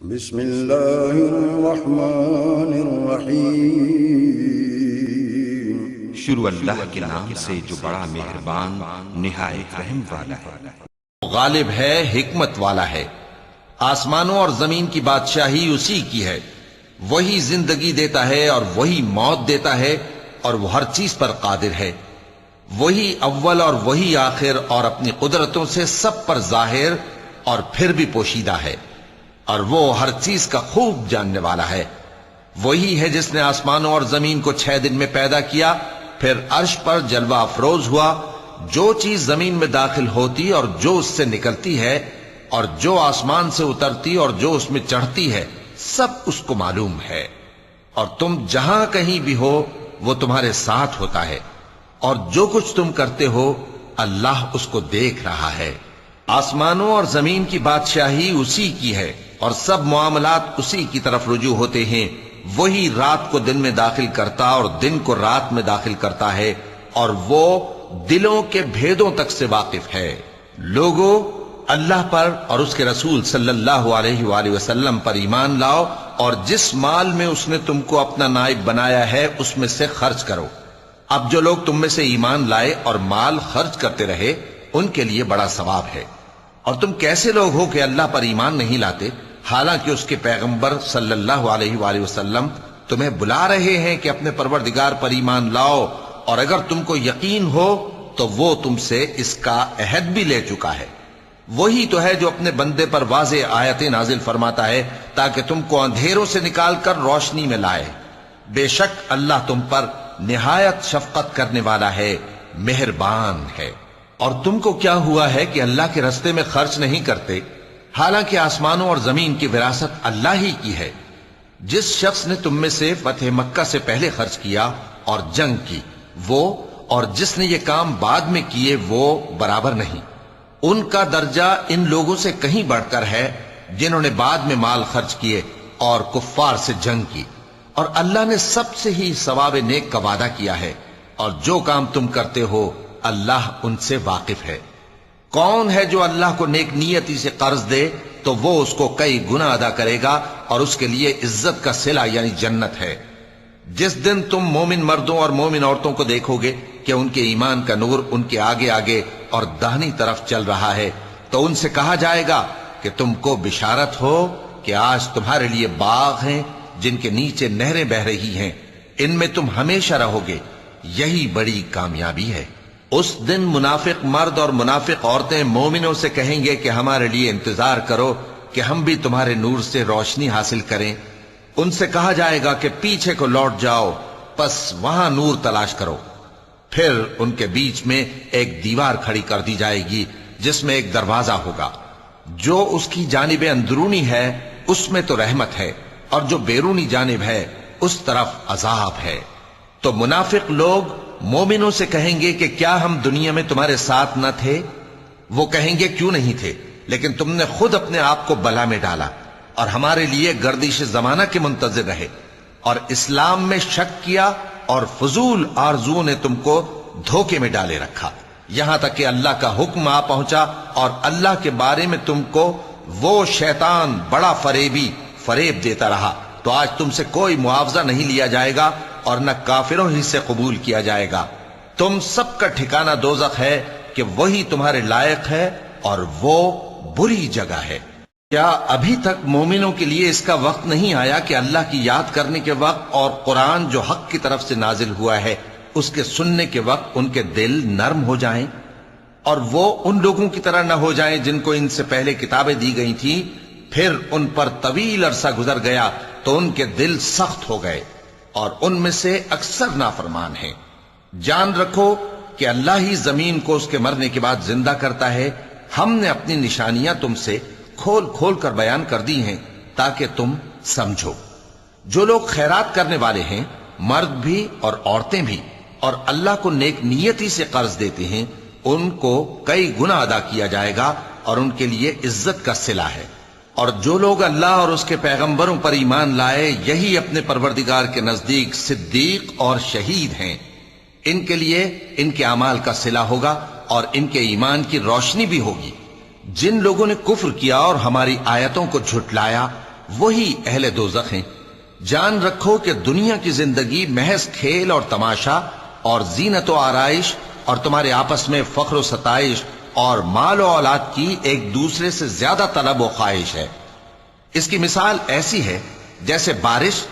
بسم اللہ الرحمن الرحیم۔ شروع اللہ کے نام سے جو بڑا مہربان نہایت رحم والا ہے۔ غالب ہے، حکمت والا ہے۔ آسمانوں اور زمین کی بادشاہی اسی کی ہے۔ وہی زندگی دیتا ہے اور وہی موت دیتا ہے، اور وہ ہر چیز پر قادر ہے۔ وہی اول اور وہی آخر، اور اپنی قدرتوں سے سب پر ظاہر اور پھر بھی پوشیدہ ہے، اور وہ ہر چیز کا خوب جاننے والا ہے۔ وہی ہے جس نے آسمانوں اور زمین کو 6 دن میں پیدا کیا، پھر عرش پر جلوہ افروز ہوا۔ جو چیز زمین میں داخل ہوتی اور جو اس سے نکلتی ہے، اور جو آسمان سے اترتی اور جو اس میں چڑھتی ہے، سب اس کو معلوم ہے۔ اور تم جہاں کہیں بھی ہو وہ تمہارے ساتھ ہوتا ہے، اور جو کچھ تم کرتے ہو اللہ اس کو دیکھ رہا ہے۔ آسمانوں اور زمین کی بادشاہی اسی کی ہے، اور سب معاملات اسی کی طرف رجوع ہوتے ہیں۔ وہی رات کو دن میں داخل کرتا اور دن کو رات میں داخل کرتا ہے، اور وہ دلوں کے بھیدوں تک سے واقف ہے۔ لوگو، اللہ پر اور اس کے رسول صلی اللہ علیہ وآلہ وسلم پر ایمان لاؤ، اور جس مال میں اس نے تم کو اپنا نائب بنایا ہے اس میں سے خرچ کرو۔ اب جو لوگ تم میں سے ایمان لائے اور مال خرچ کرتے رہے، ان کے لیے بڑا ثواب ہے۔ اور تم کیسے لوگ ہو کہ اللہ پر ایمان نہیں لاتے، حالانکہ اس کے پیغمبر صلی اللہ علیہ وآلہ وسلم تمہیں بلا رہے ہیں کہ اپنے پروردگار پر ایمان لاؤ، اور اگر تم کو یقین ہو تو وہ تم سے اس کا عہد بھی لے چکا ہے۔ وہی تو ہے جو اپنے بندے پر واضح آیتیں نازل فرماتا ہے تاکہ تم کو اندھیروں سے نکال کر روشنی میں لائے۔ بے شک اللہ تم پر نہایت شفقت کرنے والا ہے، مہربان ہے۔ اور تم کو کیا ہوا ہے کہ اللہ کے رستے میں خرچ نہیں کرتے، حالانکہ آسمانوں اور زمین کی وراثت اللہ ہی کی ہے؟ جس شخص نے تم میں سے فتح مکہ سے پہلے خرچ کیا اور جنگ کی، وہ اور جس نے یہ کام بعد میں کیے وہ برابر نہیں۔ ان کا درجہ ان لوگوں سے کہیں بڑھ کر ہے جنہوں نے بعد میں مال خرچ کیے اور کفار سے جنگ کی، اور اللہ نے سب سے ہی ثواب نیک کا وعدہ کیا ہے، اور جو کام تم کرتے ہو اللہ ان سے واقف ہے۔ کون ہے جو اللہ کو نیک نیتی سے قرض دے تو وہ اس کو کئی گنا ادا کرے گا، اور اس کے لیے عزت کا صلہ یعنی جنت ہے۔ جس دن تم مومن مردوں اور مومن عورتوں کو دیکھو گے کہ ان کے ایمان کا نور ان کے آگے آگے اور داہنی طرف چل رہا ہے، تو ان سے کہا جائے گا کہ تم کو بشارت ہو کہ آج تمہارے لیے باغ ہیں جن کے نیچے نہریں بہ رہی ہیں، ان میں تم ہمیشہ رہو گے، یہی بڑی کامیابی ہے۔ اس دن منافق مرد اور منافق عورتیں مومنوں سے کہیں گے کہ ہمارے لیے انتظار کرو کہ ہم بھی تمہارے نور سے روشنی حاصل کریں۔ ان سے کہا جائے گا کہ پیچھے کو لوٹ جاؤ، پس وہاں نور تلاش کرو۔ پھر ان کے بیچ میں ایک دیوار کھڑی کر دی جائے گی جس میں ایک دروازہ ہوگا، جو اس کی جانب اندرونی ہے اس میں تو رحمت ہے، اور جو بیرونی جانب ہے اس طرف عذاب ہے۔ تو منافق لوگ مومنوں سے کہیں گے کہ کیا ہم دنیا میں تمہارے ساتھ نہ تھے؟ وہ کہیں گے کیوں نہیں تھے، لیکن تم نے خود اپنے آپ کو بلا میں ڈالا اور ہمارے لیے گردش زمانہ کے منتظر رہے، اور اسلام میں شک کیا، اور فضول آرزوؤں نے تم کو دھوکے میں ڈالے رکھا، یہاں تک کہ اللہ کا حکم آ پہنچا، اور اللہ کے بارے میں تم کو وہ شیطان بڑا فریب دیتا رہا۔ تو آج تم سے کوئی معاوضہ نہیں لیا جائے گا، اور نہ کافروں ہی سے قبول کیا جائے گا۔ تم سب کا ٹھکانہ دوزخ ہے کہ وہی تمہارے لائق ہے، اور وہ بری جگہ ہے۔ کیا ابھی تک مومنوں کے لیے اس کا وقت نہیں آیا کہ اللہ کی یاد کرنے کے وقت اور قرآن جو حق کی طرف سے نازل ہوا ہے اس کے سننے کے وقت ان کے دل نرم ہو جائیں، اور وہ ان لوگوں کی طرح نہ ہو جائیں جن کو ان سے پہلے کتابیں دی گئی تھیں، پھر ان پر طویل عرصہ گزر گیا تو ان کے دل سخت ہو گئے، اور ان میں سے اکثر نافرمان ہیں۔ جان رکھو کہ اللہ ہی زمین کو اس کے مرنے کے بعد زندہ کرتا ہے۔ ہم نے اپنی نشانیاں تم سے کھول کھول کر بیان کر دی ہیں تاکہ تم سمجھو۔ جو لوگ خیرات کرنے والے ہیں، مرد بھی اور عورتیں بھی، اور اللہ کو نیک نیتی سے قرض دیتے ہیں، ان کو کئی گنا ادا کیا جائے گا، اور ان کے لیے عزت کا صلہ ہے۔ اور جو لوگ اللہ اور اس کے پیغمبروں پر ایمان لائے، یہی اپنے پروردگار کے نزدیک صدیق اور شہید ہیں۔ ان کے لیے ان کے اعمال کا صلہ ہوگا، اور ان کے ایمان کی روشنی بھی ہوگی۔ جن لوگوں نے کفر کیا اور ہماری آیتوں کو جھٹلایا، وہی اہل دوزخ ہیں۔ جان رکھو کہ دنیا کی زندگی محض کھیل اور تماشا اور زینت و آرائش اور تمہارے آپس میں فخر و ستائش اور مال و اولاد کی ایک دوسرے سے زیادہ طلب و خواہش ہے۔ اس کی مثال ایسی ہے جیسے بارش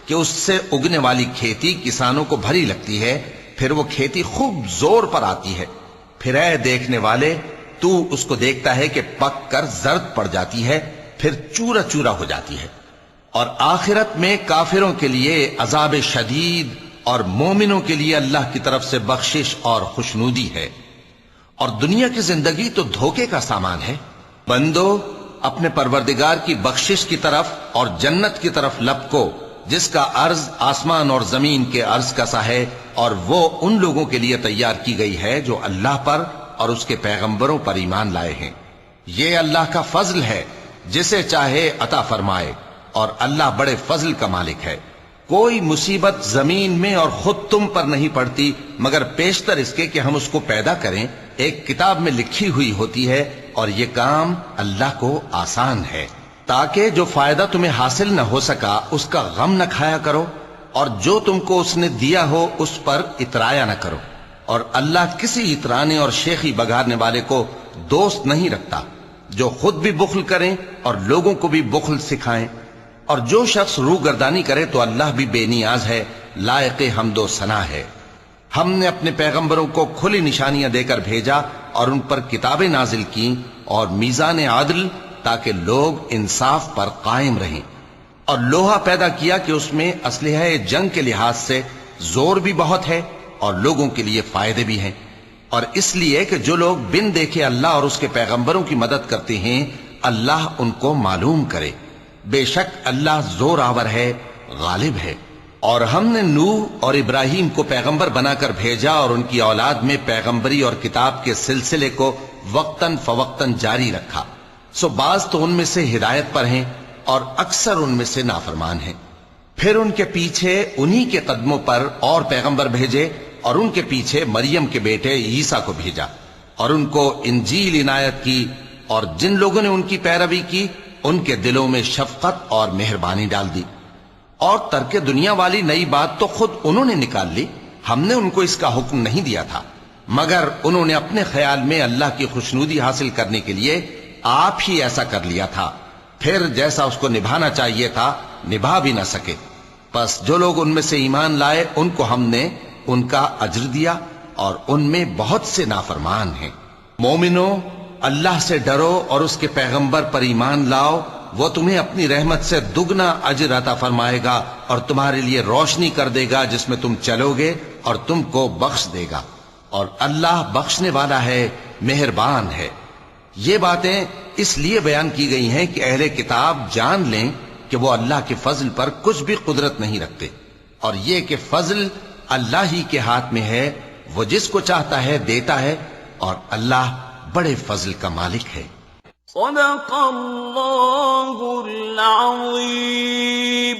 کہ اس سے اگنے والی کھیتی کسانوں کو بھری لگتی ہے، پھر وہ کھیتی خوب زور پر آتی ہے، پھر اے دیکھنے والے تو اس کو دیکھتا ہے کہ پک کر زرد پڑ جاتی ہے، پھر چورا چورا ہو جاتی ہے۔ اور آخرت میں کافروں کے لیے عذاب شدید اور مومنوں کے لیے اللہ کی طرف سے بخشش اور خوشنودی ہے۔ اور دنیا کی زندگی تو دھوکے کا سامان ہے۔ بندو اپنے پروردگار کی بخشش کی طرف اور جنت کی طرف لپکو جس کا عرض آسمان اور زمین کے عرض کا سا ہے، اور وہ ان لوگوں کے لیے تیار کی گئی ہے جو اللہ پر اور اس کے پیغمبروں پر ایمان لائے ہیں۔ یہ اللہ کا فضل ہے، جسے چاہے عطا فرمائے، اور اللہ بڑے فضل کا مالک ہے۔ کوئی مصیبت زمین میں اور خود تم پر نہیں پڑتی مگر پیشتر اس کے کہ ہم اس کو پیدا کریں ایک کتاب میں لکھی ہوئی ہوتی ہے، اور یہ کام اللہ کو آسان ہے، تاکہ جو فائدہ تمہیں حاصل نہ ہو سکا اس کا غم نہ کھایا کرو، اور جو تم کو اس نے دیا ہو اس پر اترایا نہ کرو۔ اور اللہ کسی اترانے اور شیخی بگاڑنے والے کو دوست نہیں رکھتا، جو خود بھی بخل کریں اور لوگوں کو بھی بخل سکھائیں۔ اور جو شخص روگردانی کرے تو اللہ بھی بے نیاز ہے، لائق حمد و ثنا ہے۔ ہم نے اپنے پیغمبروں کو کھلی نشانیاں دے کر بھیجا اور ان پر کتابیں نازل کی اور میزان عدل، تاکہ لوگ انصاف پر قائم رہیں۔ اور لوہا پیدا کیا کہ اس میں اسلحہ جنگ کے لحاظ سے زور بھی بہت ہے اور لوگوں کے لیے فائدے بھی ہیں، اور اس لیے کہ جو لوگ بن دیکھے اللہ اور اس کے پیغمبروں کی مدد کرتے ہیں اللہ ان کو معلوم کرے۔ بے شک اللہ زور آور ہے، غالب ہے۔ اور ہم نے نوح اور ابراہیم کو پیغمبر بنا کر بھیجا اور ان کی اولاد میں پیغمبری اور کتاب کے سلسلے کو وقتاً فوقتاً جاری رکھا، سو بعض تو ان میں سے ہدایت پر ہیں اور اکثر ان میں سے نافرمان ہیں۔ پھر ان کے پیچھے انہی کے قدموں پر اور پیغمبر بھیجے، اور ان کے پیچھے مریم کے بیٹے عیسیٰ کو بھیجا، اور ان کو انجیل عنایت کی، اور جن لوگوں نے ان کی پیروی کی ان کے دلوں میں شفقت اور مہربانی ڈال دی۔ اور ترک دنیا والی نئی بات تو خود انہوں نے نکال لی، ہم نے ان کو اس کا حکم نہیں دیا تھا، مگر انہوں نے اپنے خیال میں اللہ کی خوشنودی حاصل کرنے کے لیے آپ ہی ایسا کر لیا تھا، پھر جیسا اس کو نبھانا چاہیے تھا نبھا بھی نہ سکے۔ پس جو لوگ ان میں سے ایمان لائے ان کو ہم نے ان کا اجر دیا، اور ان میں بہت سے نافرمان ہیں۔ مومنو اللہ سے ڈرو اور اس کے پیغمبر پر ایمان لاؤ، وہ تمہیں اپنی رحمت سے دگنا اجر عطا فرمائے گا اور تمہارے لیے روشنی کر دے گا جس میں تم چلو گے اور تم کو بخش دے گا، اور اللہ بخشنے والا ہے، مہربان ہے۔ یہ باتیں اس لیے بیان کی گئی ہیں کہ اہل کتاب جان لیں کہ وہ اللہ کے فضل پر کچھ بھی قدرت نہیں رکھتے، اور یہ کہ فضل اللہ ہی کے ہاتھ میں ہے، وہ جس کو چاہتا ہے دیتا ہے، اور اللہ بڑے فضل کا مالک ہے۔ صدق اللہ العظیم۔